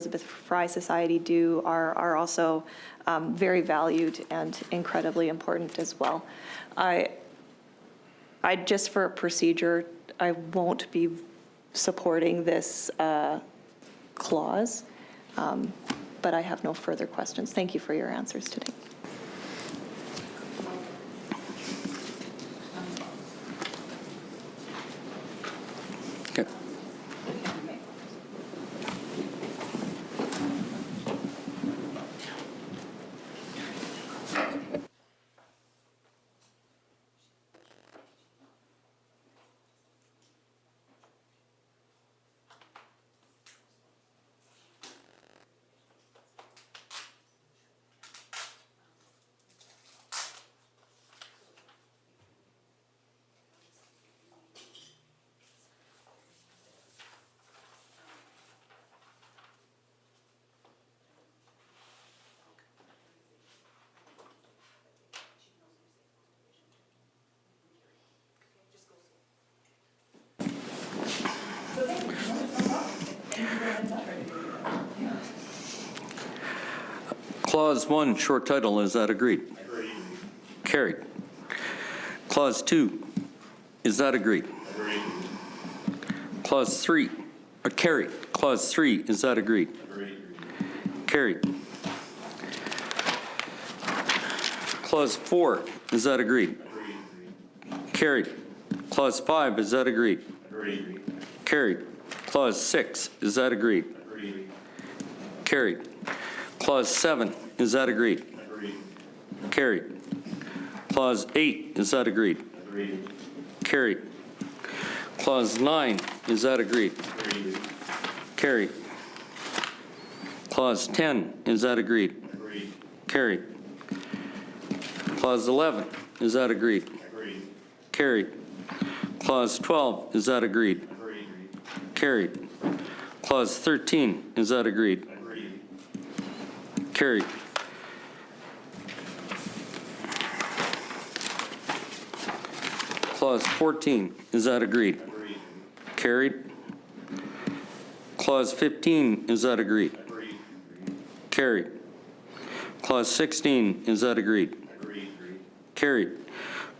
Elizabeth Fry Society do are also very valued and incredibly important as well. I just for a procedure, I won't be supporting this clause, but I have no further questions. Thank you for your answers today. Okay. Clause 1, short title, is that agreed? Agreed. Carried. Clause 2, is that agreed? Agreed. Clause 3, carried. Clause 3, is that agreed? Agreed. Carried. Clause 4, is that agreed? Agreed. Carried. Clause 5, is that agreed? Agreed. Carried. Clause 6, is that agreed? Agreed. Carried. Clause 7, is that agreed? Agreed. Carried. Clause 8, is that agreed? Agreed. Carried. Clause 9, is that agreed? Agreed. Carried. Clause 10, is that agreed? Agreed. Carried. Clause 11, is that agreed? Agreed. Carried. Clause 12, is that agreed? Agreed. Carried. Clause 13, is that agreed? Agreed. Carried. Clause 14, is that agreed? Agreed. Carried. Clause 15, is that agreed? Agreed. Carried. Clause 16, is that agreed? Agreed. Carried.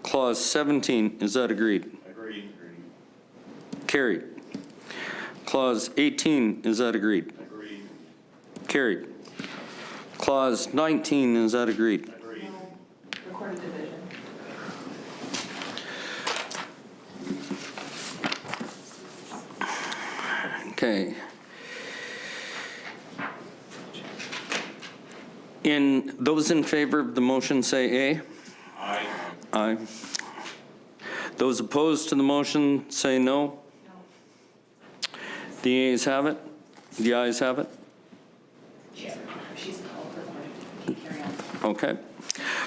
Clause 17, is that agreed? Agreed. Carried. Clause 18, is that agreed? Agreed. Carried. Clause 19, is that agreed? Agreed. Recorded division. Okay. Those in favor of the motion say aye. Aye. Aye. Those opposed to the motion say no. The ayes have it. The ayes have it. She's called her. Carry on. Okay.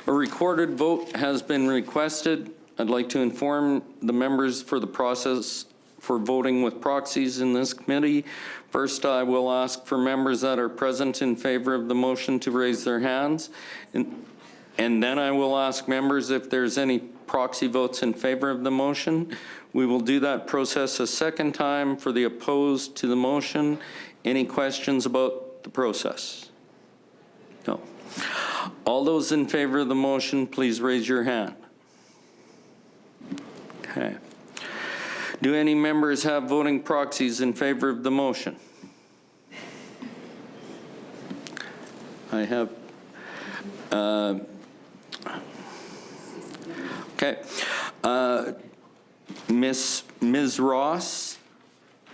A recorded vote has been requested. I'd like to inform the members for the process for voting with proxies in this committee. First, I will ask for members that are present in favor of the motion to raise their hands. And then I will ask members if there's any proxy votes in favor of the motion. We will do that process a second time for the opposed to the motion. Any questions about the process? No. All those in favor of the motion, please raise your hand. Okay. Do any members have voting proxies in favor of the motion? I have. Okay. Ms. Ross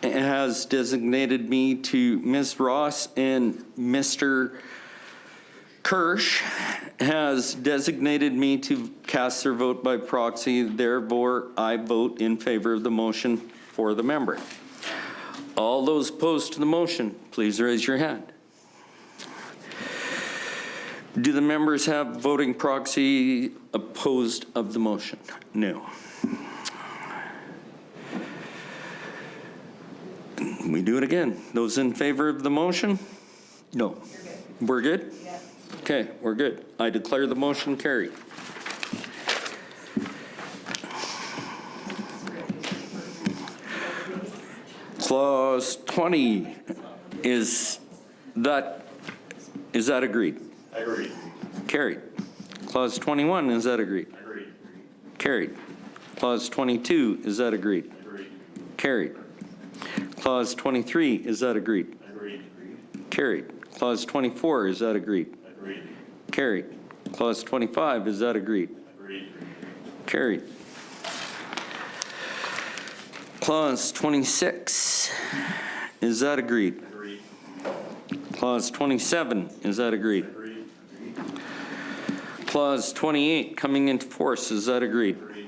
has designated me to Ms. Ross, and Mr. Kirsch has designated me to cast their vote by proxy. Therefore, I vote in favor of the motion for the member. All those opposed to the motion, please raise your hand. Do the members have voting proxy opposed of the motion? No. We do it again. Those in favor of the motion? No. We're good? Yeah. Okay, we're good. I declare the motion carried. Clause 20 is Is that agreed? Agreed. Carried. Clause 21, is that agreed? Agreed. Carried. Clause 22, is that agreed? Agreed. Carried. Clause 23, is that agreed? Agreed. Carried. Clause 24, is that agreed? Agreed. Carried. Clause 25, is that agreed? Agreed. Carried. Clause 26, is that agreed? Agreed. Clause 27, is that agreed? Agreed. Clause 28, coming into force, is that agreed? Agreed.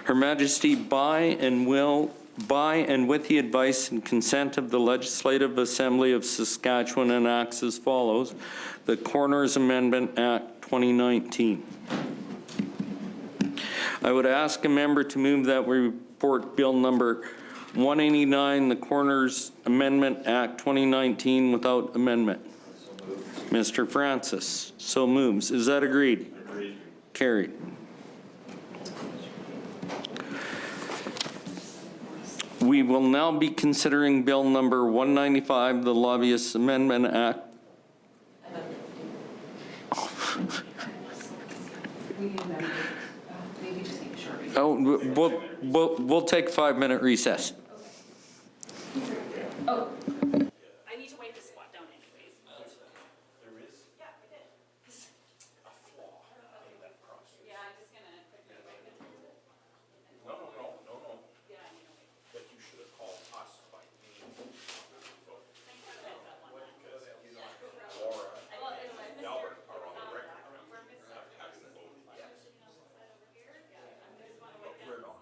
Her Majesty, by and with the advice and consent of the Legislative Assembly of Saskatchewan, enacts as follows: the Coroner's Amendment Act 2019. I would ask a member to move that we report Bill number 189, the Coroner's Amendment Act 2019, without amendment. Mr. Francis so moves. Is that agreed? Agreed. Carried. We will now be considering Bill number 195, the Lobbyists Amendment Act. We need them, maybe just take a short recess. Oh, we'll take a 5-minute recess. Oh. I need to wipe this spot down anyways. There is Yeah, I did. a flaw in that process. Yeah, I'm just gonna quickly wipe it. No. Yeah, I need to wipe. That you should have called us by name. Because Laura and Albert are on the record of having the vote. But we're not.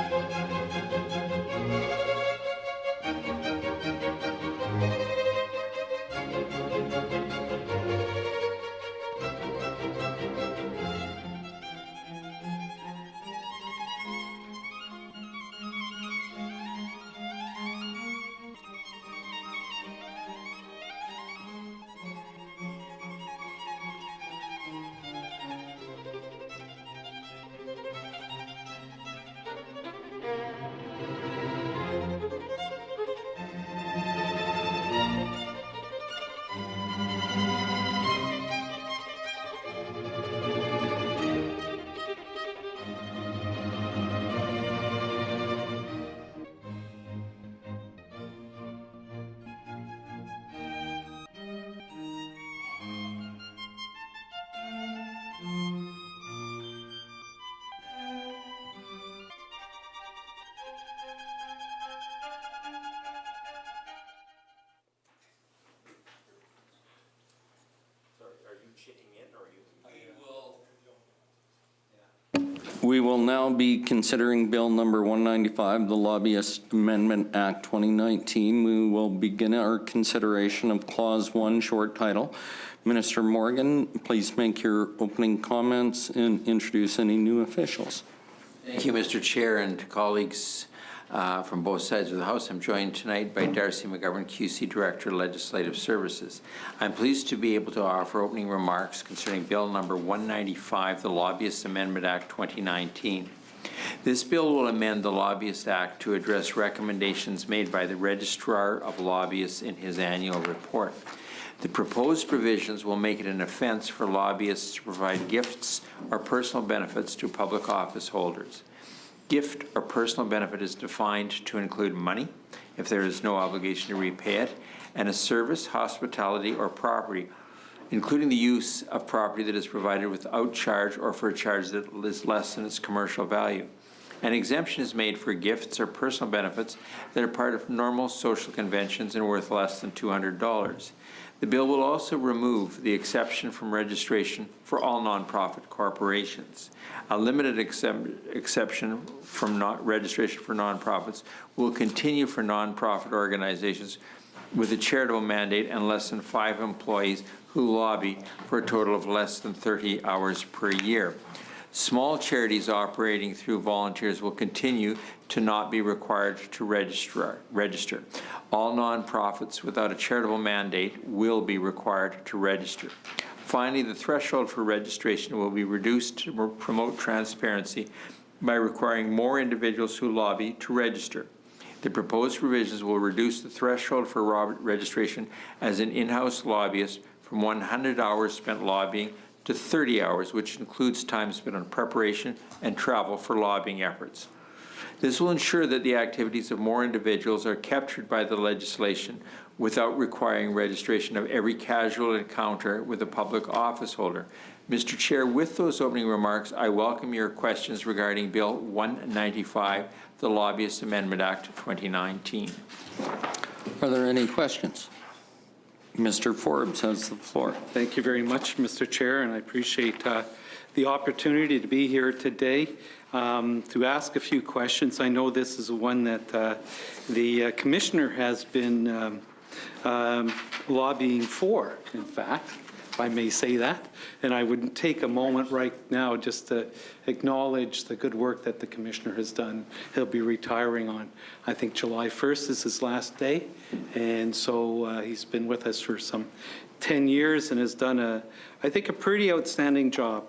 Thank you. We will now be considering Bill number 195, the Lobbyist Amendment Act 2019. We will begin our consideration of Clause 1, short title. Minister Morgan, please make your opening comments and introduce any new officials. Thank you, Mr. Chair, and colleagues from both sides of the House. I'm joined tonight by Darcy McGovern, QC Director, Legislative Services. I'm pleased to be able to offer opening remarks concerning Bill number 195, the Lobbyist Amendment Act 2019. This bill will amend the Lobbyist Act to address recommendations made by the Registrar of Lobbyists in his annual report. The proposed provisions will make it an offense for lobbyists to provide gifts or personal benefits to public office holders. Gift or personal benefit is defined to include money, if there is no obligation to repay it, and a service, hospitality, or property, including the use of property that is provided without charge or for a charge that is less than its commercial value. An exemption is made for gifts or personal benefits that are part of normal social conventions and worth less than $200. The bill will also remove the exception from registration for all nonprofit corporations. A limited exception from registration for nonprofits will continue for nonprofit organizations with a charitable mandate and less than 5 employees who lobby for a total of less than 30 hours per year. Small charities operating through volunteers will continue to not be required to register. All nonprofits without a charitable mandate will be required to register. Finally, the threshold for registration will be reduced to promote transparency by requiring more individuals who lobby to register. The proposed provisions will reduce the threshold for registration as an in-house lobbyist from 100 hours spent lobbying to 30 hours, which includes time spent on preparation and travel for lobbying efforts. This will ensure that the activities of more individuals are captured by the legislation without requiring registration of every casual encounter with a public office holder. Mr. Chair, with those opening remarks, I welcome your questions regarding Bill 195, the Lobbyist Amendment Act 2019. Are there any questions? Mr. Forbes has the floor. Thank you very much, Mr. Chair, and I appreciate the opportunity to be here today to ask a few questions. I know this is one that the Commissioner has been lobbying for, in fact, if I may say that. And I would take a moment right now just to acknowledge the good work that the Commissioner has done. He'll be retiring on, I think, July 1st is his last day. And so he's been with us for some 10 years and has done, I think, a pretty outstanding job.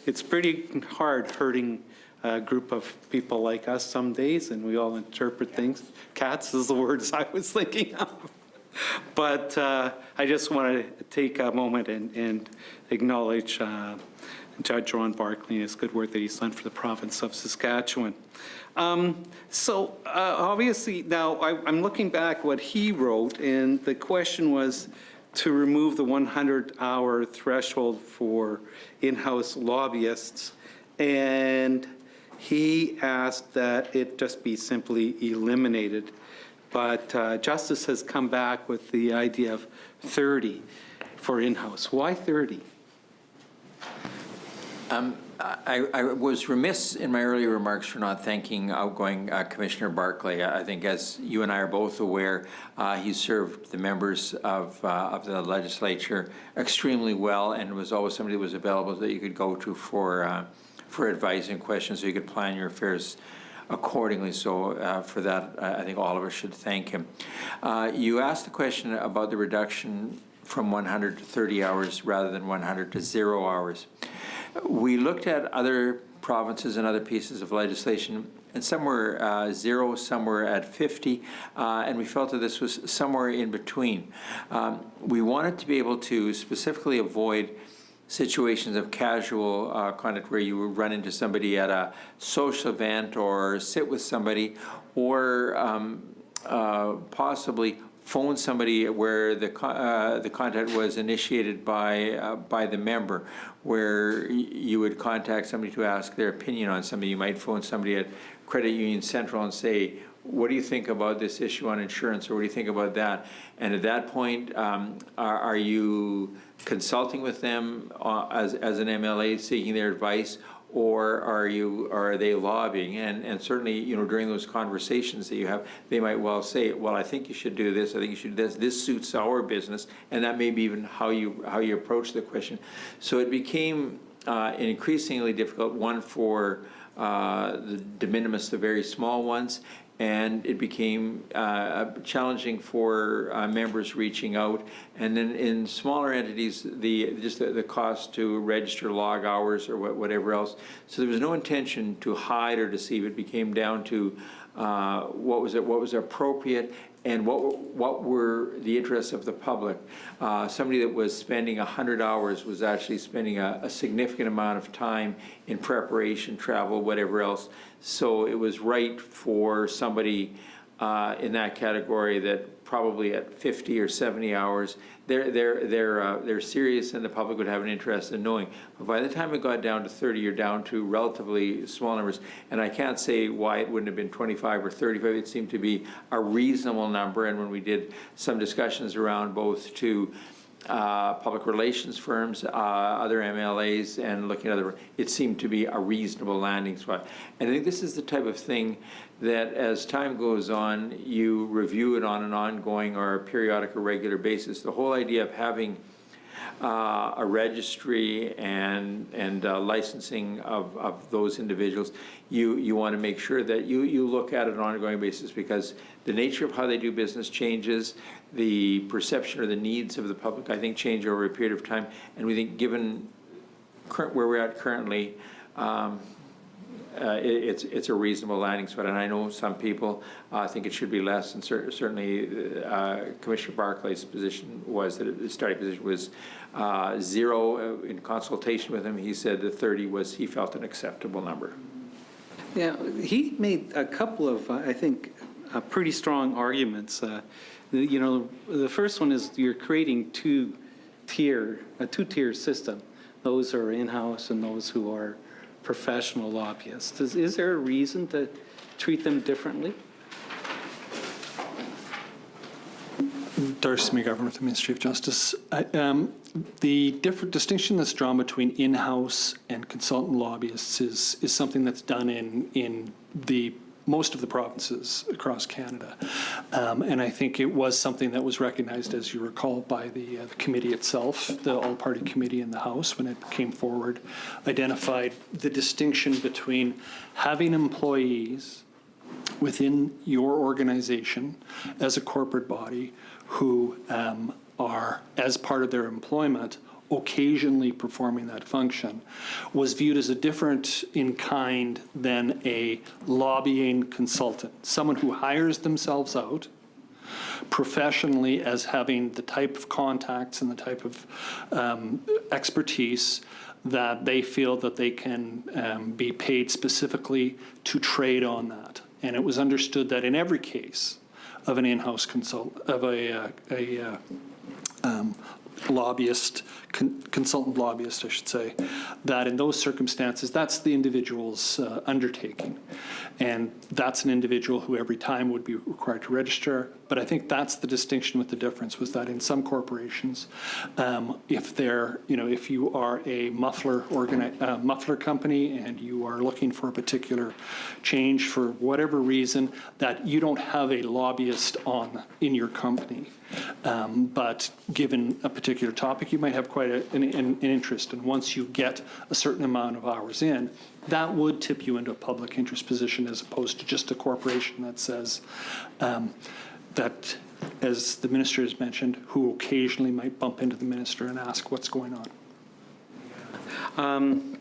It's pretty hard herding a group of people like us some days, and we all interpret things. Cats is the words I was thinking of. But I just want to take a moment and acknowledge Judge Ron Barkley and his good work that he's done for the province of Saskatchewan. Obviously, now I'm looking back what he wrote, and the question was to remove the 100-hour threshold for in-house lobbyists, and he asked that it just be simply eliminated. But Justice has come back with the idea of 30 for in-house. Why 30? I was remiss in my earlier remarks for not thanking outgoing Commissioner Barclay. I think, as you and I are both aware, he served the members of the legislature extremely well, and was always somebody who was available that you could go to for advice and questions, so you could plan your affairs accordingly. So for that, I think all of us should thank him. You asked the question about the reduction from 100 to 30 hours rather than 100 to 0 hours. We looked at other provinces and other pieces of legislation, and some were 0, some were at 50, and we felt that this was somewhere in between. We wanted to be able to specifically avoid situations of casual conduct where you would run into somebody at a social event or sit with somebody, or possibly phone somebody where the contact was initiated by the member, where you would contact somebody to ask their opinion on somebody. You might phone somebody at Credit Union Central and say, what do you think about this issue on insurance, or what do you think about that? And at that point, are you consulting with them as an MLA, seeking their advice, or are they lobbying? And certainly, during those conversations that you have, they might well say, well, I think you should do this, I think you should do this, this suits our business, and that may be even how you approach the question. So it became an increasingly difficult one for the de minimis, the very small ones, and it became challenging for members reaching out. And then in smaller entities, the cost to register log hours or whatever else. So there was no intention to hide or deceive. It became down to what was appropriate and what were the interests of the public. Somebody that was spending 100 hours was actually spending a significant amount of time in preparation, travel, whatever else. So it was right for somebody in that category that probably at 50 or 70 hours, they're serious, and the public would have an interest in knowing. But by the time it got down to 30, you're down to relatively small numbers. And I can't say why it wouldn't have been 25 or 35. It seemed to be a reasonable number. And when we did some discussions around both to public relations firms, other MLAs, and looking at other, it seemed to be a reasonable landing spot. And I think this is the type of thing that as time goes on, you review it on an ongoing or a periodic or regular basis. The whole idea of having a registry and licensing of those individuals, you want to make sure that you look at it on an ongoing basis, because the nature of how they do business changes, the perception or the needs of the public, I think, change over a period of time. And we think, given where we're at currently, it's a reasonable landing spot. And I know some people think it should be less, and certainly Commissioner Barclay's position was that his starting position was 0. In consultation with him, he said that 30 was, he felt, an acceptable number. Yeah, he made a couple of, I think, pretty strong arguments. The first one is you're creating a two-tier system. Those who are in-house and those who are professional lobbyists. Is there a reason to treat them differently? Darcy McGovern with the Ministry of Justice. The different distinction that's drawn between in-house and consultant lobbyists is something that's done in most of the provinces across Canada. And I think it was something that was recognized, as you recall, by the committee itself, the all-party committee in the House, when it came forward, identified the distinction between having employees within your organization as a corporate body who are, as part of their employment, occasionally performing that function, was viewed as a different in kind than a lobbying consultant, someone who hires themselves out professionally as having the type of contacts and the type of expertise that they feel that they can be paid specifically to trade on that. And it was understood that in every case of an in-house consultant, of a lobbyist, consultant lobbyist, I should say, that in those circumstances, that's the individual's undertaking. And that's an individual who every time would be required to register. But I think that's the distinction with the difference, was that in some corporations, if you are a muffler company and you are looking for a particular change for whatever reason, that you don't have a lobbyist in your company. But given a particular topic, you might have quite an interest. And once you get a certain amount of hours in, that would tip you into a public interest position, as opposed to just a corporation that says that, as the minister has mentioned, who occasionally might bump into the minister and ask what's going on.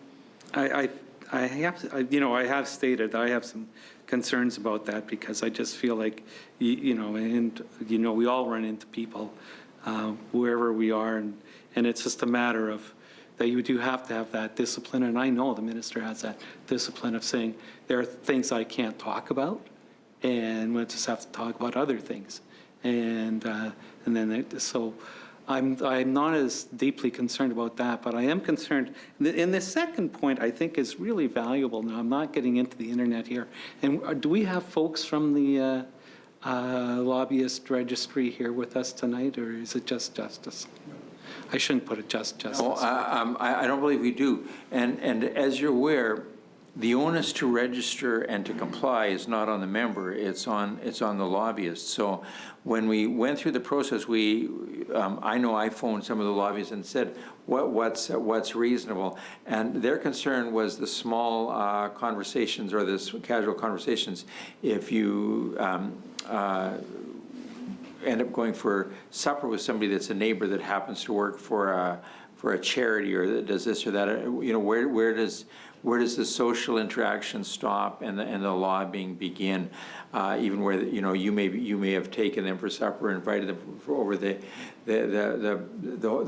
I have stated I have some concerns about that, because I just feel like, we all run into people wherever we are, and it's just a matter of that you do have to have that discipline, and I know the minister has that discipline of saying there are things I can't talk about, and we'll just have to talk about other things, and then so I'm not as deeply concerned about that, but I am concerned. And the second point I think is really valuable. Now, I'm not getting into the internet here. And do we have folks from the lobbyist registry here with us tonight, or is it just Justice? I shouldn't put it justice. No, I don't believe we do. And as you're aware, the onus to register and to comply is not on the member, it's on the lobbyist. So when we went through the process, I know I phoned some of the lobbyists and said, what's reasonable? And their concern was the small conversations or this casual conversations. If you end up going for supper with somebody that's a neighbor that happens to work for a charity or that does this or that, where does the social interaction stop and the lobbying begin? Even where you may have taken them for supper, invited them over the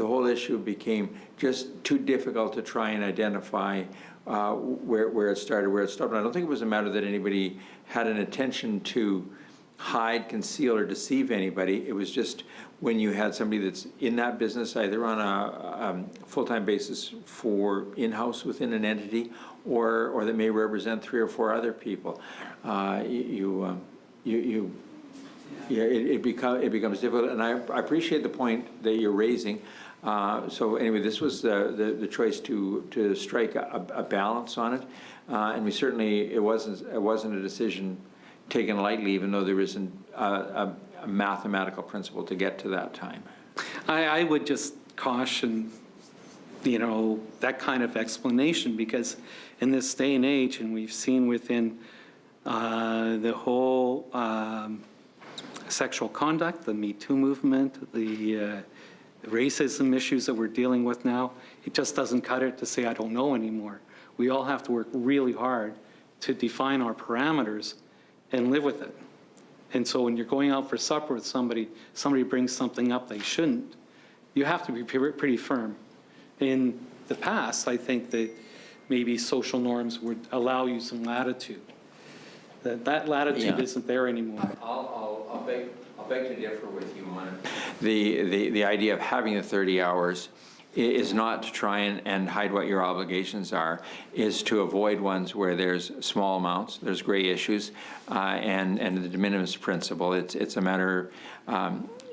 whole issue became just too difficult to try and identify where it started, where it stopped. And I don't think it was a matter that anybody had an intention to hide, conceal, or deceive anybody. It was just when you had somebody that's in that business, either on a full-time basis for in-house within an entity, or that may represent 3 or 4 other people, it becomes difficult. And I appreciate the point that you're raising. So anyway, this was the choice to strike a balance on it, and we certainly it wasn't a decision taken lightly, even though there isn't a mathematical principle to get to that time. I would just caution, that kind of explanation, because in this day and age, and we've seen within the whole sexual conduct, the Me Too movement, the racism issues that we're dealing with now, it just doesn't cut it to say, I don't know anymore. We all have to work really hard to define our parameters and live with it. And so when you're going out for supper with somebody brings something up they shouldn't, you have to be pretty firm. In the past, I think that maybe social norms would allow you some latitude. That latitude isn't there anymore. I'll beg to differ with you on it. The idea of having the 30 hours is not to try and hide what your obligations are, is to avoid ones where there's small amounts, there's gray issues, and the de minimis principle. It's a matter,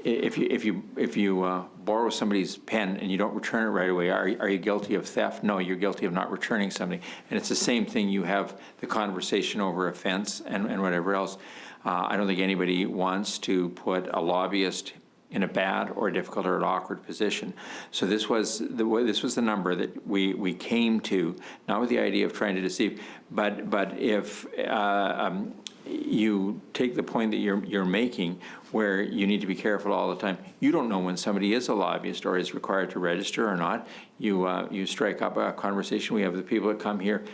if you borrow somebody's pen and you don't return it right away, are you guilty of theft? No, you're guilty of not returning something. And it's the same thing. You have the conversation over offense and whatever else. I don't think anybody wants to put a lobbyist in a bad or difficult or an awkward position. So this was the number that we came to, not with the idea of trying to deceive, but if you take the point that you're making, where you need to be careful all the time. You don't know when somebody is a lobbyist or is required to register or not. You strike up a conversation. We have the people that come here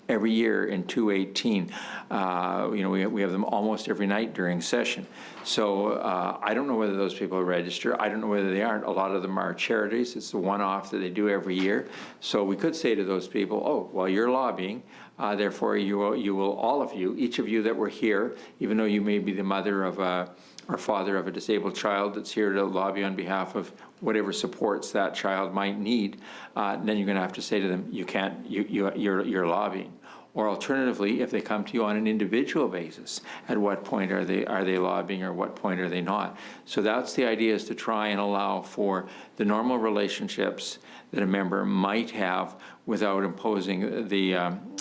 every year in 218. We have them almost every night during session. So I don't know whether those people register. I don't know whether they aren't. A lot of them are charities. It's the one-off that they do every year. So we could say to those people, oh, well, you're lobbying. Therefore, you will, all of you, each of you that were here, even though you may be the mother of or father of a disabled child that's here to lobby on behalf of whatever supports that child might need, then you're going to have to say to them, you can't, you're lobbying. Or alternatively, if they come to you on an individual basis, at what point are they lobbying, or what point are they not? So that's the idea, is to try and allow for the normal relationships that a member might have without imposing the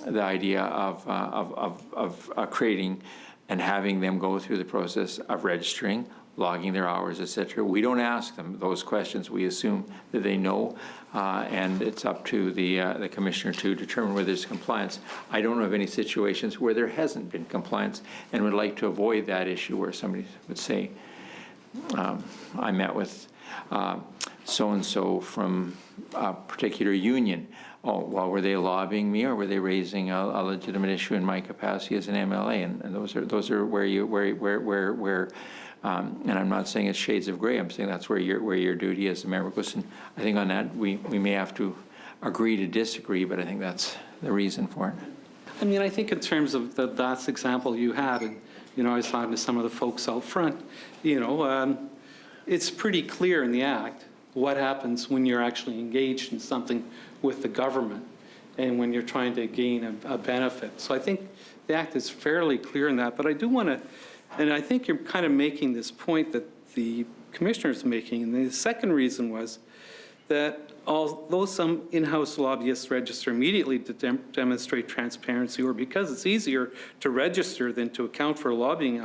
idea of creating and having them go through the process of registering, logging their hours, etc. We don't ask them those questions. We assume that they know, and it's up to the commissioner to determine whether there's compliance. I don't know of any situations where there hasn't been compliance, and would like to avoid that issue where somebody would say, I met with so-and-so from a particular union. Oh, well, were they lobbying me, or were they raising a legitimate issue in my capacity as an MLA? And those are where and I'm not saying it's shades of gray. I'm saying that's where your duty as a member goes. And I think on that we may have to agree to disagree, but I think that's the reason for it. I mean, I think in terms of the last example you had, and I was talking to some of the folks out front, it's pretty clear in the Act what happens when you're actually engaged in something with the government and when you're trying to gain a benefit. So I think the Act is fairly clear in that, but I do want to, and I think you're kind of making this point that the commissioner's making, and the second reason was that although some in-house lobbyists register immediately to demonstrate transparency, or because it's easier to register than to account for lobbying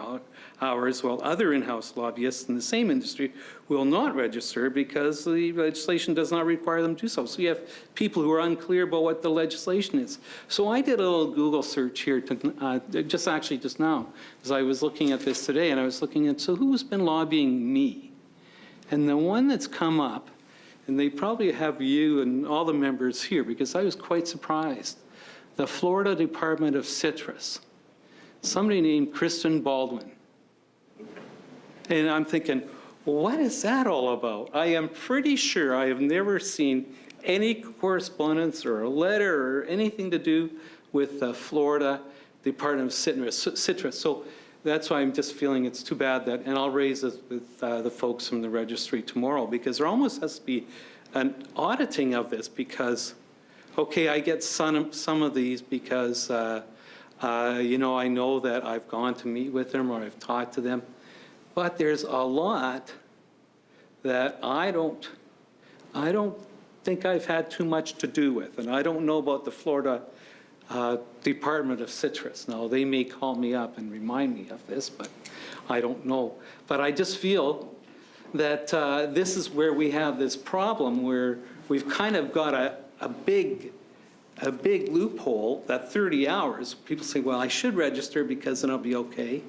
hours, while other in-house lobbyists in the same industry will not register because the legislation does not require them to do so. So you have people who are unclear about what the legislation is. So I did a little Google search here, just now, as I was looking at this today, and I was looking at, so who's been lobbying me? And the one that's come up, and they probably have you and all the members here, because I was quite surprised. The Florida Department of Citrus, somebody named Kristen Baldwin. And I'm thinking, what is that all about? I am pretty sure I have never seen any correspondence or a letter or anything to do with the Florida Department of Citrus. So that's why I'm just feeling it's too bad that, and I'll raise this with the folks from the registry tomorrow, because there almost has to be an auditing of this, because, okay, I get some of these because, you know, I know that I've gone to meet with them or I've talked to them, but there's a lot that I don't think I've had too much to do with, and I don't know about the Florida Department of Citrus. Now, they may call me up and remind me of this, but I don't know. But I just feel that this is where we have this problem where we've kind of got a big loophole, that 30 hours. People say, well, I should register because then I'll be okay.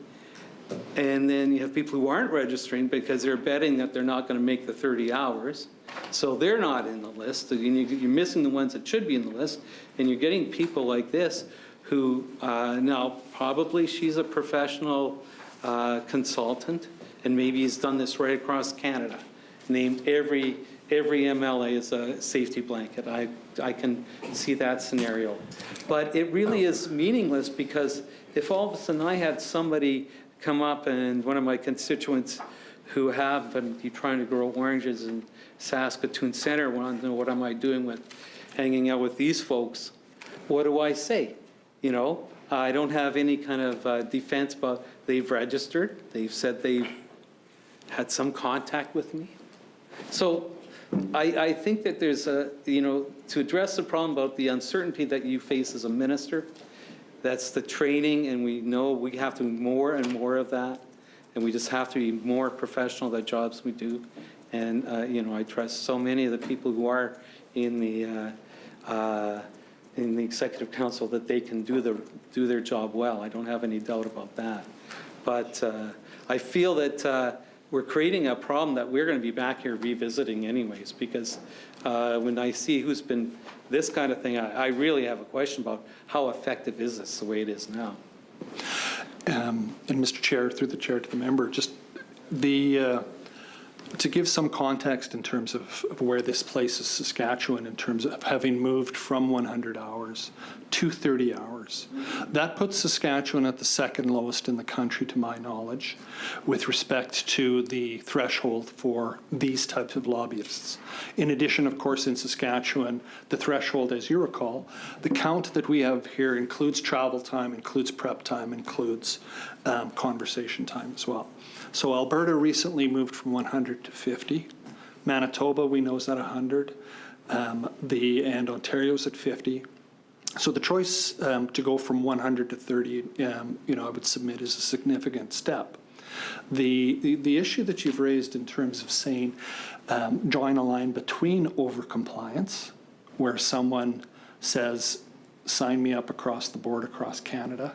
And then you have people who aren't registering because they're betting that they're not going to make the 30 hours. So they're not in the list. You're missing the ones that should be in the list. And you're getting people like this who, now probably she's a professional consultant, and maybe he's done this right across Canada, named every MLA as a safety blanket. I can see that scenario. But it really is meaningless, because if all of a sudden I had somebody come up, and one of my constituents who have been trying to grow oranges in Saskatoon Centre wanted to know, what am I doing with hanging out with these folks? What do I say? You know, I don't have any kind of defense, but they've registered. They've said they've had some contact with me. So I think that there's a, you know, to address the problem about the uncertainty that you face as a minister, that's the training, and we know we have to do more and more of that, and we just have to be more professional at the jobs we do. And, you know, I trust so many of the people who are in the Executive Council that they can do their job well. I don't have any doubt about that. But I feel that we're creating a problem that we're going to be back here revisiting anyways, because when I see who's been this kind of thing, I really have a question about how effective is this the way it is now. And Mr. Chair, through the chair to the member, just to give some context in terms of where this places Saskatchewan in terms of having moved from 100 hours to 30 hours. That puts Saskatchewan at the second lowest in the country, to my knowledge, with respect to the threshold for these types of lobbyists. In addition, of course, in Saskatchewan, the threshold, as you recall, the count that we have here includes travel time, includes prep time, includes conversation time as well. So Alberta recently moved from 100 to 50. Manitoba, we know, is at 100. And Ontario's at 50. So the choice to go from 100 to 30, you know, I would submit is a significant step. The issue that you've raised in terms of saying, drawing a line between overcompliance, where someone says, sign me up across the board, across Canada,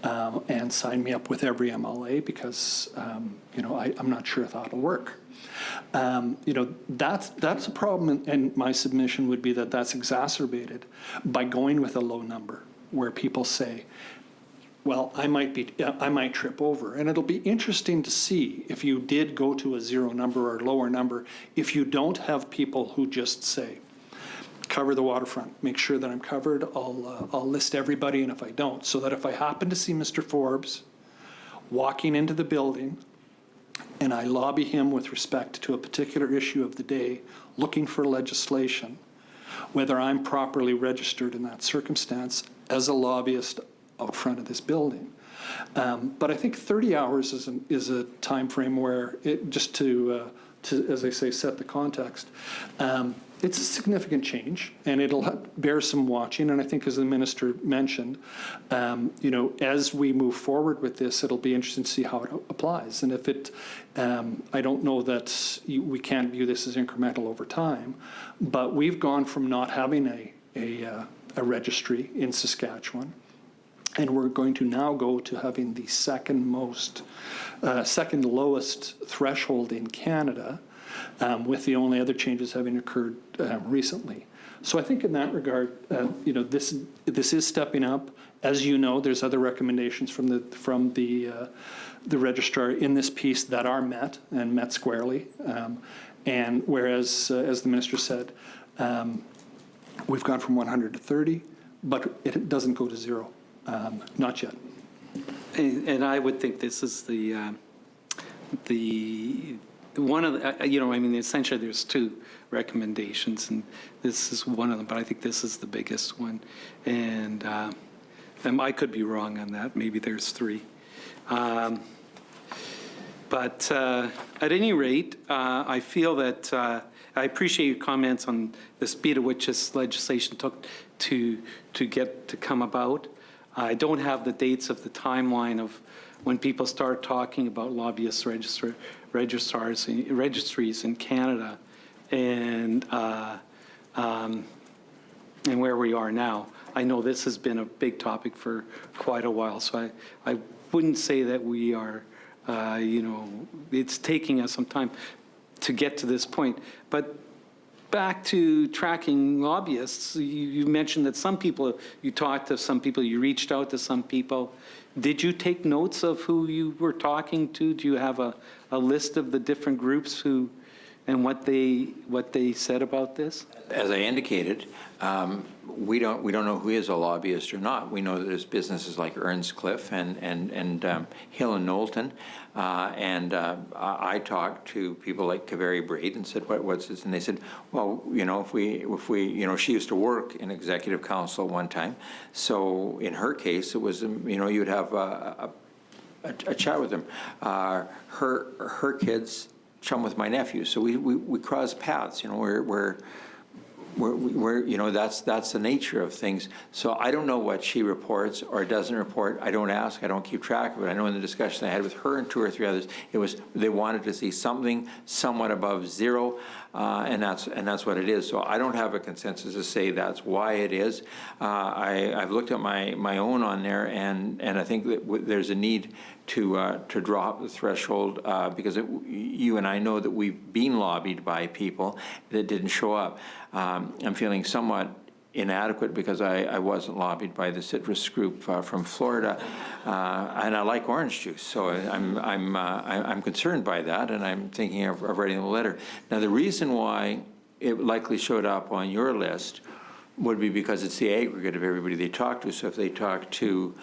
and sign me up with every MLA because, you know, I'm not sure if that'll work. You know, that's a problem, and my submission would be that that's exacerbated by going with a low number, where people say, well, I might trip over. And it'll be interesting to see if you did go to a zero number or lower number, if you don't have people who just say, cover the waterfront, make sure that I'm covered, I'll list everybody, and if I don't, so that if I happen to see Mr. Forbes walking into the building and I lobby him with respect to a particular issue of the day, looking for legislation, whether I'm properly registered in that circumstance as a lobbyist out front of this building. But I think 30 hours is a time frame where, just to, as I say, set the context, It's a significant change, and it'll bear some watching. And I think, as the minister mentioned, as we move forward with this, it'll be interesting to see how it applies. And if it, I don't know that we can't view this as incremental over time, but we've gone from not having a registry in Saskatchewan, and we're going to now go to having the second lowest threshold in Canada, with the only other changes having occurred recently. So I think in that regard, this is stepping up. As you know, there's other recommendations from the registrar in this piece that are met and met squarely. And whereas, as the minister said, we've gone from 100 to 30, but it doesn't go to 0, not yet. And I would think this is the one of the, essentially there's 2 recommendations, and this is one of them, but I think this is the biggest one. And I could be wrong on that. Maybe there's 3. But at any rate, I feel that I appreciate your comments on the speed at which this legislation took to come about. I don't have the dates of the timeline of when people start talking about lobbyist registries in Canada, and where we are now. I know this has been a big topic for quite a while, so I wouldn't say that we are, it's taking us some time to get to this point. But back to tracking lobbyists, you mentioned that some people, you talked to some people, you reached out to some people. Did you take notes of who you were talking to? Do you have a list of the different groups who and what they said about this? As I indicated, we don't know who is a lobbyist or not. We know that there's businesses like Earnscliffe and Hill and Knowlton, and I talked to people like Kaveri Braid and said, "What's this?" And they said, "Well, if we, she used to work in executive council one time, so in her case, it was, you'd have a chat with them. Her kids chum with my nephew, so we cross paths. That's the nature of things. So I don't know what she reports or doesn't report. I don't ask. I don't keep track of it. I know in the discussion I had with her and 2 or 3 others, it was they wanted to see something somewhat above 0, and that's what it is. So I don't have a consensus to say that's why it is. I've looked at my own on there, and I think that there's a need to drop the threshold because you and I know that we've been lobbied by people that didn't show up. I'm feeling somewhat inadequate because I wasn't lobbied by the citrus group from Florida, and I like orange juice, so I'm concerned by that, and I'm thinking of writing a letter. Now, the reason why it likely showed up on your list would be because it's the aggregate of everybody they talk to. So if they talk to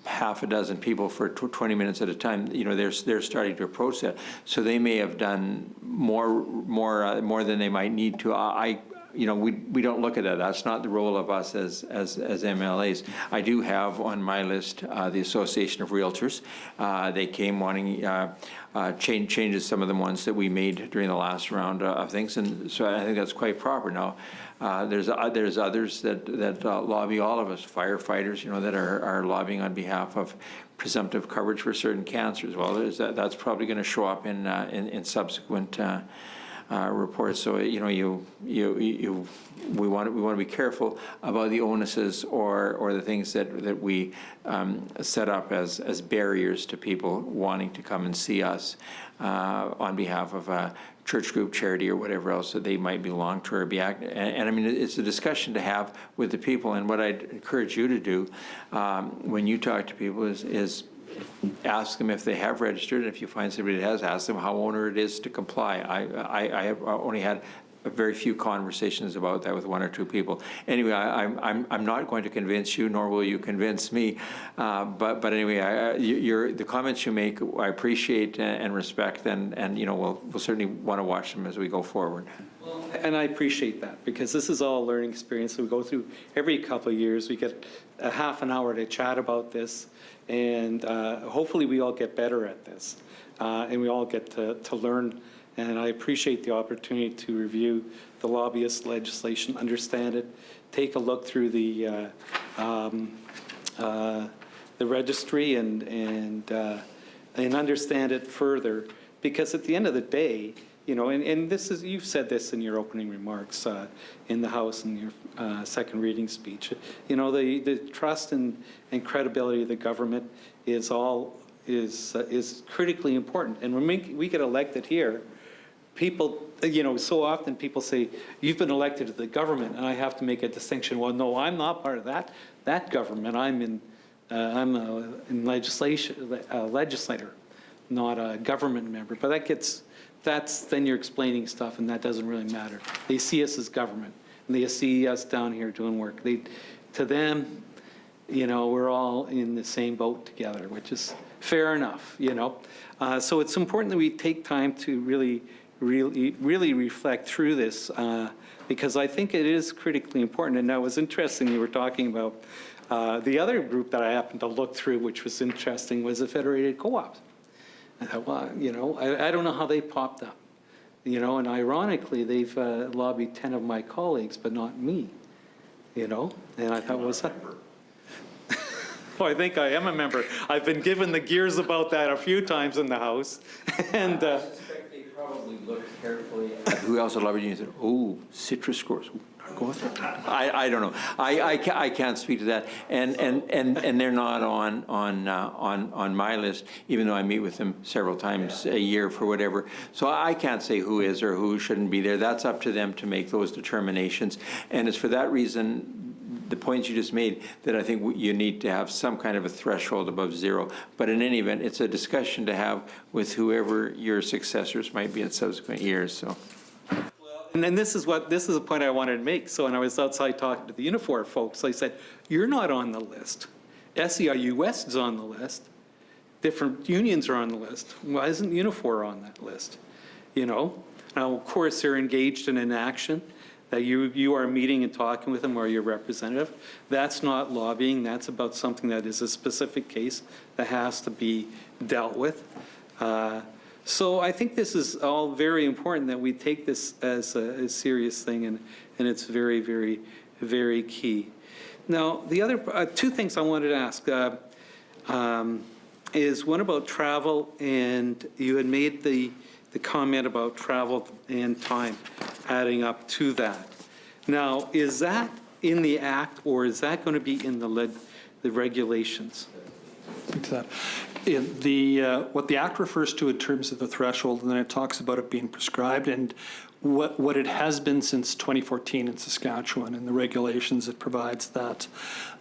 half a dozen people for 20 minutes at a time, they're starting to approach that. So they may have done more than they might need to. We don't look at that. That's not the role of us as MLAs. I do have on my list the Association of Realtors. They came wanting changes, some of the ones that we made during the last round of things, and so I think that's quite proper. Now, there's others that lobby all of us, firefighters, that are lobbying on behalf of presumptive coverage for certain cancers. Well, that's probably going to show up in subsequent reports. So we want to be careful about the onuses or the things that we set up as barriers to people wanting to come and see us on behalf of a church group, charity, or whatever else that they might belong to or be active. And I mean, it's a discussion to have with the people. And what I'd encourage you to do when you talk to people is ask them if they have registered, and if you find somebody that has, ask them how oner it is to comply. I have only had very few conversations about that with 1 or 2 people. Anyway, I'm not going to convince you, nor will you convince me. But anyway, the comments you make, I appreciate and respect, and we'll certainly want to watch them as we go forward. And I appreciate that, because this is all a learning experience that we go through every couple of years. We get a half an hour to chat about this, and hopefully we all get better at this, and we all get to learn And I appreciate the opportunity to review the lobbyist legislation, understand it, take a look through the registry and understand it further. Because at the end of the day, you know, and this is, you've said this in your opening remarks in the House in your second reading speech, you know, the trust and credibility of the government is critically important. And when we get elected here, people, you know, so often people say, you've been elected to the government, and I have to make a distinction. Well, no, I'm not part of that government. I'm in legislation, a legislator, not a government member. But then you're explaining stuff, and that doesn't really matter. They see us as government, and they see us down here doing work. To them, you know, we're all in the same boat together, which is fair enough, you know. So it's important that we take time to really reflect through this, because I think it is critically important. And that was interesting, you were talking about the other group that I happened to look through, which was interesting, was the Federated Co-ops. I thought, well, you know, I don't know how they popped up, you know, and ironically, they've lobbied 10 of my colleagues, but not me, you know, and I thought, what's that? Oh, I think I am a member. I've been given the gears about that a few times in the House, and I suspect they probably looked carefully at who else had lobbied you and said, oh, citrus scores. I don't know. I can't speak to that, and they're not on my list, even though I meet with them several times a year for whatever. So I can't say who is or who shouldn't be there. That's up to them to make those determinations. And it's for that reason, the points you just made, that I think you need to have some kind of a threshold above 0. But in any event, it's a discussion to have with whoever your successors might be in subsequent years. So. And then this is a point I wanted to make. So when I was outside talking to the Unifor folks, I said, you're not on the list. SEIU West is on the list. Different unions are on the list. Why isn't Unifor on that list? You know? Now, of course, they're engaged in an action that you are meeting and talking with them or your representative. That's not lobbying. That's about something that is a specific case that has to be dealt with. So I think this is all very important that we take this as a serious thing, and it's very, very, very key. Now, the other two things I wanted to ask is one about travel, and you had made the comment about travel and time adding up to that. Now, is that in the Act, or is that going to be in the regulations? To that. What the Act refers to in terms of the threshold, and then it talks about it being prescribed, and what it has been since 2014 in Saskatchewan. In the regulations, it provides that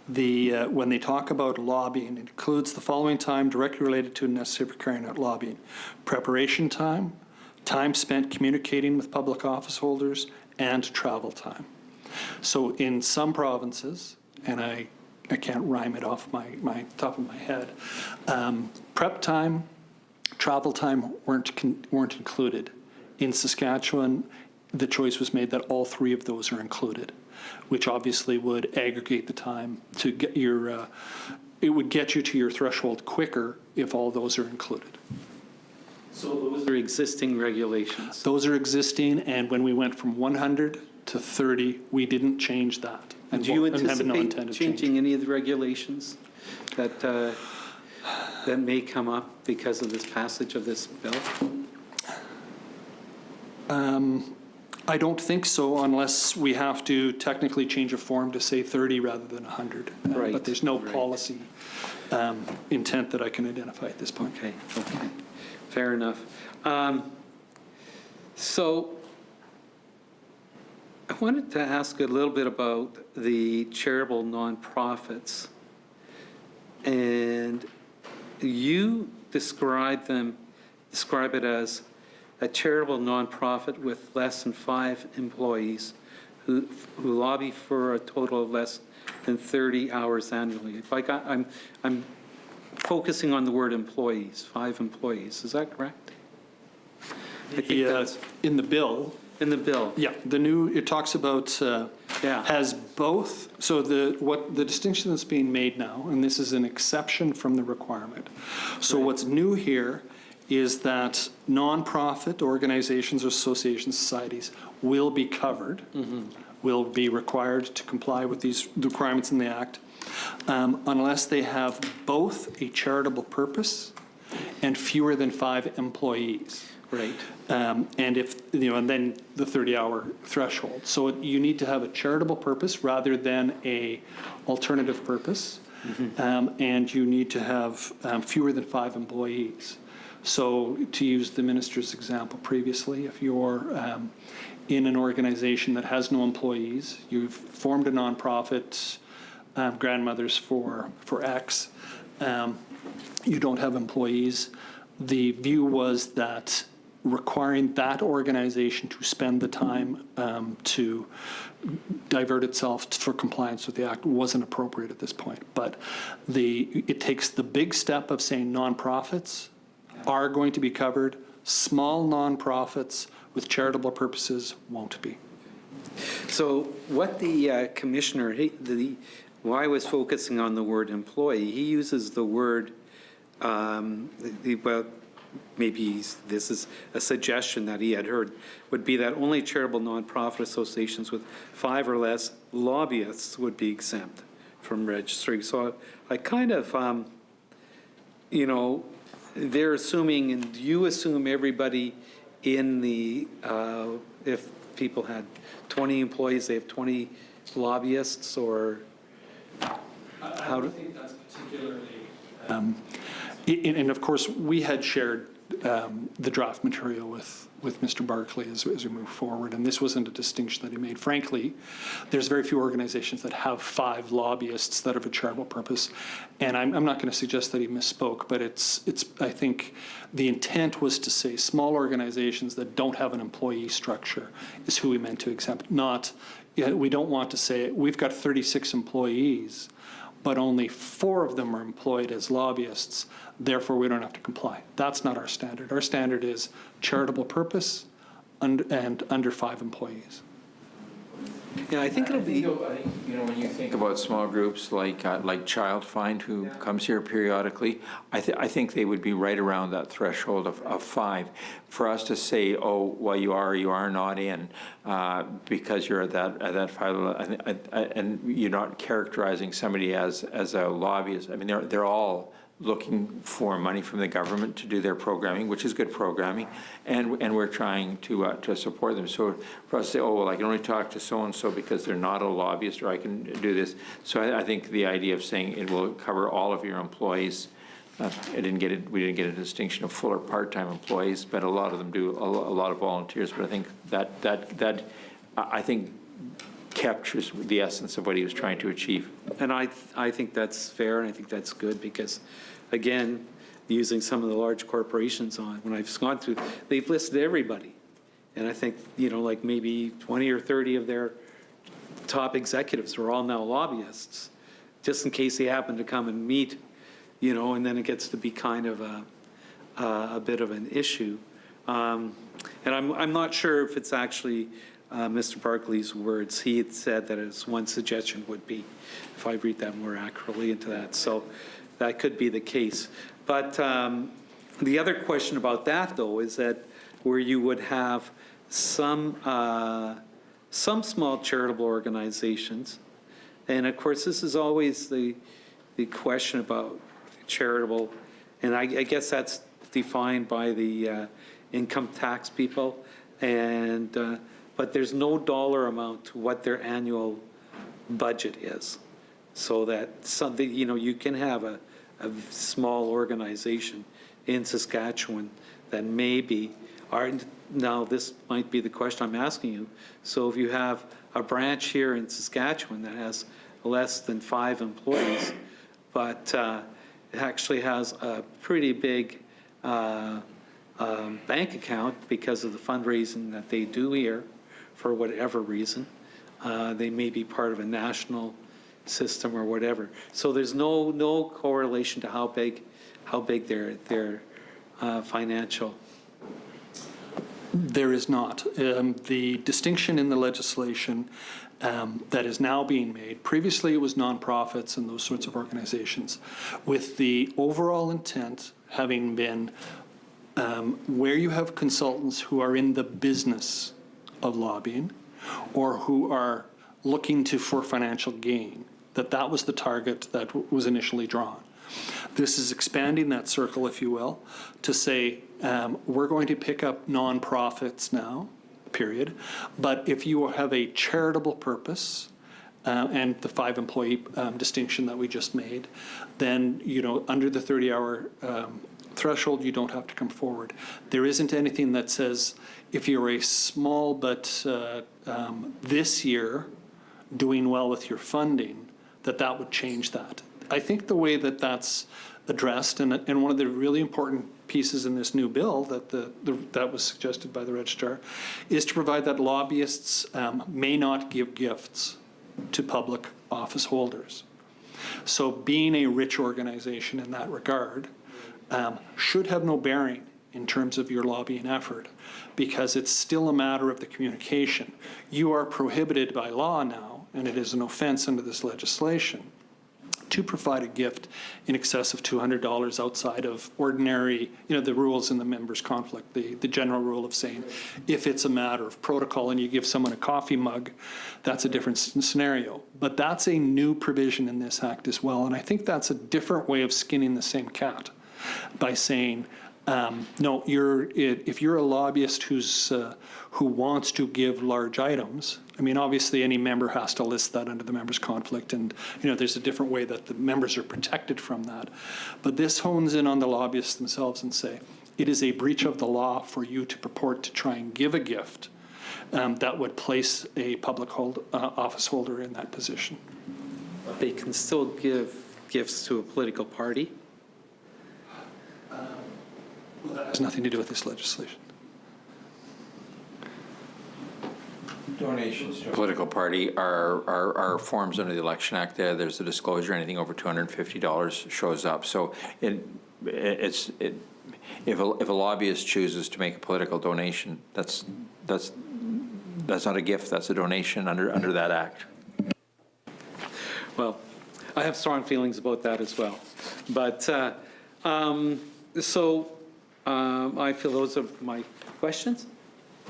when they talk about lobbying, it includes the following time directly related to and necessary for carrying out lobbying: preparation time, time spent communicating with public office holders, and travel time. So in some provinces, and I can't rhyme it off my top of my head, prep time, travel time weren't included. In Saskatchewan, the choice was made that all 3 of those are included, which obviously would aggregate the time to get it would get you to your threshold quicker if all those are included. So those are existing regulations? Those are existing, and when we went from 100 to 30, we didn't change that. And do you have no anticipate intent of changing any of the regulations that may come up because of this passage of this bill? I don't think so, unless we have to technically change a form to say 30 rather than 100. Right. But there's no Right. policy intent that I can identify at this point. Okay, fair enough. So I wanted to ask a little bit about the charitable nonprofits. And you describe it as a charitable nonprofit with less than 5 employees who lobby for a total of less than 30 hours annually. I'm focusing on the word employees, 5 employees. Is that correct? I think that's In the bill, in the bill. yeah, it talks about, has both, so the distinction that's being made now, and this is an exception from the requirement. So what's new here is that nonprofit organizations, associations, societies will be covered, will be required to comply with these requirements in the Act, unless they have both a charitable purpose and fewer than 5 employees. Right. And if, and then the 30-hour threshold. So you need to have a charitable purpose rather than a alternative purpose. And you need to have fewer than 5 employees. So to use the minister's example previously, if you're in an organization that has no employees, you've formed a nonprofit, Grandmothers for X, you don't have employees, the view was that requiring that organization to spend the time to divert itself for compliance with the Act wasn't appropriate at this point. But it takes the big step of saying nonprofits are going to be covered, small nonprofits with charitable purposes won't be. So what the commissioner, why I was focusing on the word employee, he uses the word, well, maybe this is a suggestion that he had heard, would be that only charitable nonprofit associations with 5 or less lobbyists would be exempt from registering. So I kind of, they're assuming, and you assume everybody in the, if people had 20 employees, they have 20 lobbyists, or how do? I think that's particularly. And of course, we had shared the draft material with Mr. Barclay as we move forward, and this wasn't a distinction that he made. Frankly, there's very few organizations that have 5 lobbyists that have a charitable purpose, and I'm not going to suggest that he misspoke, but it's I think the intent was to say small organizations that don't have an employee structure is who we meant to exempt. Not, we don't want to say we've got 36 employees, but only 4 of them are employed as lobbyists, therefore we don't have to comply. That's not our standard. Our standard is charitable purpose and under 5 employees. Yeah, I think it'll be. When you think about small groups like Child Find, who comes here periodically, I think they would be right around that threshold of 5. For us to say, oh, well, you are or you are not in, because you're at that 5, and you're not characterizing somebody as a lobbyist. I mean, they're all looking for money from the government to do their programming, which is good programming, and we're trying to support them. So for us to say, oh, well, I can only talk to so-and-so because they're not a lobbyist, or I can do this. So I think the idea of saying it will cover all of your employees, we didn't get a distinction of full or part-time employees, but a lot of them do, a lot of volunteers. But I think that I think captures the essence of what he was trying to achieve. And I think that's fair, and I think that's good, because, again, using some of the large corporations when I've gone through, they've listed everybody. And I think, like maybe 20 or 30 of their top executives are all now lobbyists, just in case they happen to come and meet, and then it gets to be kind of a bit of an issue. And I'm not sure if it's actually Mr. Barclay's words. He had said that his one suggestion would be, if I read that more accurately into that. So that could be the case. But the other question about that, though, is that where you would have some small charitable organizations, and of course this is always the question about charitable, and I guess that's defined by the income tax people, and but there's no dollar amount to what their annual budget is. So that something, you can have a small organization in Saskatchewan that maybe now this might be the question I'm asking you. So if you have a branch here in Saskatchewan that has less than 5 employees, but it actually has a pretty big bank account because of the fundraising that they do here, for whatever reason. They may be part of a national system or whatever. So there's no correlation to how big their financial. There is not. The distinction in the legislation that is now being made, previously it was nonprofits and those sorts of organizations, with the overall intent having been where you have consultants who are in the business of lobbying or who are looking for financial gain, that was the target that was initially drawn. This is expanding that circle, if you will, to say we're going to pick up nonprofits now, period. But if you have a charitable purpose, and the 5-employee distinction that we just made, then, under the 30-hour threshold, you don't have to come forward. There isn't anything that says if you're a small but this year doing well with your funding, that would change that. I think the way that that's addressed, and one of the really important pieces in this new bill that was suggested by the registrar, is to provide that lobbyists may not give gifts to public office holders. So being a rich organization in that regard should have no bearing in terms of your lobbying effort, because it's still a matter of the communication. You are prohibited by law now, and it is an offense under this legislation, to provide a gift in excess of $200 outside of ordinary, the rules in the members' conflict, the general rule of saying if it's a matter of protocol and you give someone a coffee mug, that's a different scenario. But that's a new provision in this act as well, and I think that's a different way of skinning the same cat by saying, no, if you're a lobbyist who wants to give large items, I mean, obviously any member has to list that under the members' conflict, and there's a different way that the members are protected from that. But this hones in on the lobbyists themselves and say, it is a breach of the law for you to purport to try and give a gift that would place a public office holder in that position. They can still give gifts to a political party. Well, that has nothing to do with this legislation. Donations to a political party are forms under the Election Act. There's a disclosure, anything over $250 shows up. So if a lobbyist chooses to make a political donation, that's not a gift, that's a donation under that act. Well, I have strong feelings about that as well. But I feel those are my questions,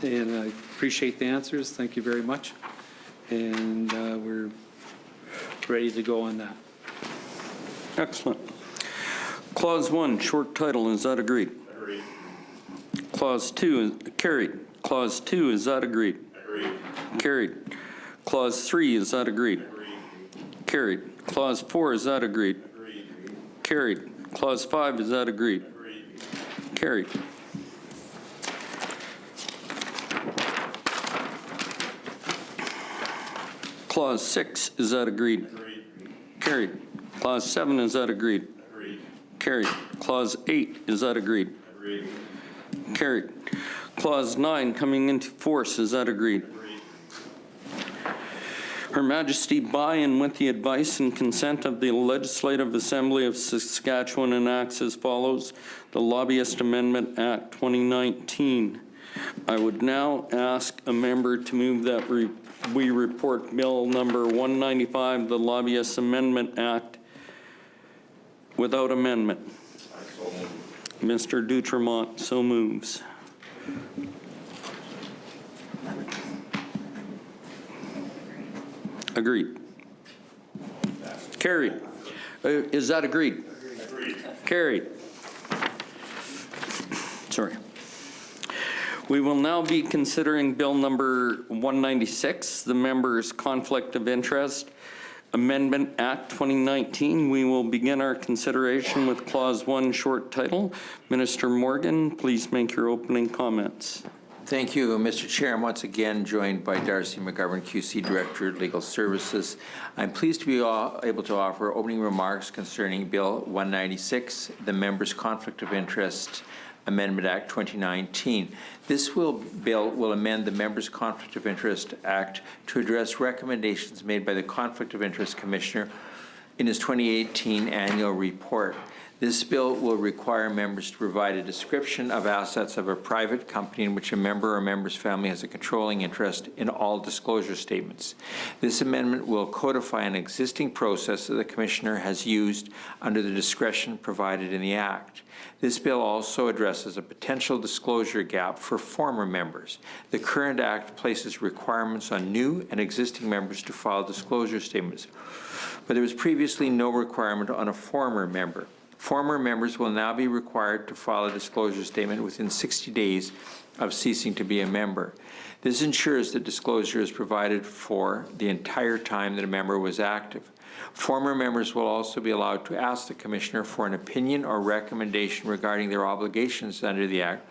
and I appreciate the answers. Thank you very much. And we're ready to go on that. Excellent. Clause 1, short title, is that agreed? Agreed. Clause 2 is carried. Clause 2, is that agreed? Agreed. Carried. Clause 3, is that agreed? Agreed. Carried. Clause 4, is that agreed? Agreed. Carried. Clause 5, is that agreed? Agreed. Carried. Clause 6, is that agreed? Agreed. Carried. Clause 7, is that agreed? Agreed. Carried. Clause 8, is that agreed? Agreed. Carried. Clause 9, coming into force, is that agreed? Agreed. Her Majesty, by and with the advice and consent of the Legislative Assembly of Saskatchewan, enacts as follows: the Lobbyist Amendment Act 2019. I would now ask a member to move that we report Bill number 195, the Lobbyist Amendment Act, without amendment. I so move. Mr. Dutremont so moves. Agreed. Carried. Is that agreed? Agreed. Carried. Sorry. We will now be considering Bill number 196, the Members' Conflict of Interest Amendment Act 2019. We will begin our consideration with Clause 1, short title. Minister Morgan, please make your opening comments. Thank you, Mr. Chair. I'm once again joined by Darcy McGovern, QC Director, Legal Services. I'm pleased to be able to offer opening remarks concerning Bill 196, the Members' Conflict of Interest Amendment Act 2019. This bill will amend the Members' Conflict of Interest Act to address recommendations made by the Conflict of Interest Commissioner in his 2018 annual report. This bill will require members to provide a description of assets of a private company in which a member or member's family has a controlling interest in all disclosure statements. This amendment will codify an existing process that the Commissioner has used under the discretion provided in the Act. This bill also addresses a potential disclosure gap for former members. The current Act places requirements on new and existing members to file disclosure statements, but there was previously no requirement on a former member. Former members will now be required to file a disclosure statement within 60 days of ceasing to be a member. This ensures that disclosure is provided for the entire time that a member was active. Former members will also be allowed to ask the Commissioner for an opinion or recommendation regarding their obligations under the Act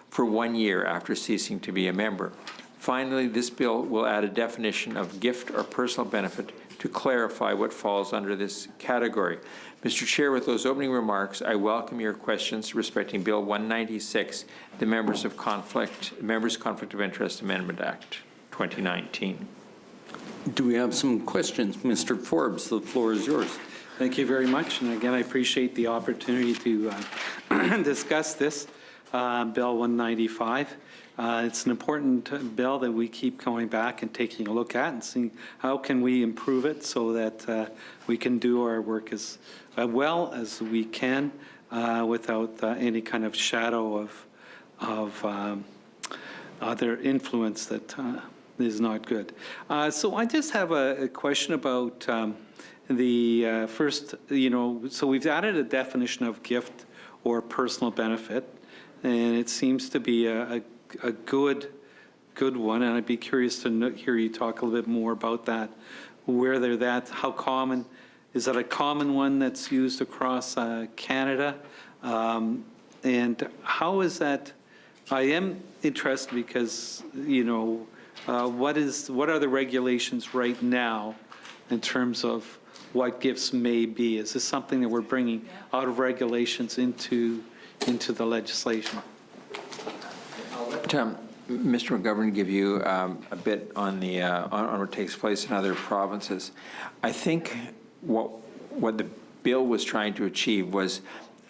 for 1 year after ceasing to be a member. Finally, this bill will add a definition of gift or personal benefit to clarify what falls under this category. Mr. Chair, with those opening remarks, I welcome your questions respecting Bill 196, the Members' Conflict of Interest Amendment Act 2019. Do we have some questions? Mr. Forbes, the floor is yours. Thank you very much. And again, I appreciate the opportunity to discuss this, Bill 195. It's an important bill that we keep going back and taking a look at and seeing how can we improve it so that we can do our work as well as we can without any kind of shadow of other influence that is not good. So I just have a question about the first, so we've added a definition of gift or personal benefit, and it seems to be a good one, and I'd be curious to hear you talk a little bit more about that, whether that, how common, is that a common one that's used across Canada? And how is that, I am interested because, what are the regulations right now in terms of what gifts may be? Is this something that we're bringing out of regulations into the legislation? I'll let Mr. McGovern give you a bit on what takes place in other provinces. I think what the bill was trying to achieve was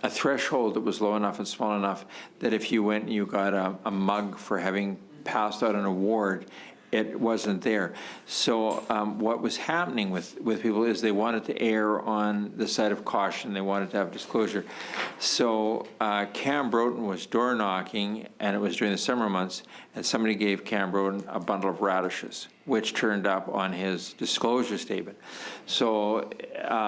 a threshold that was low enough and small enough that if you went and you got a mug for having passed out an award, it wasn't there. So what was happening with people is they wanted to err on the side of caution. They wanted to have disclosure. So Cam Broughton was door knocking, and it was during the summer months, and somebody gave Cam Broughton a bundle of radishes, which turned up on his disclosure statement. So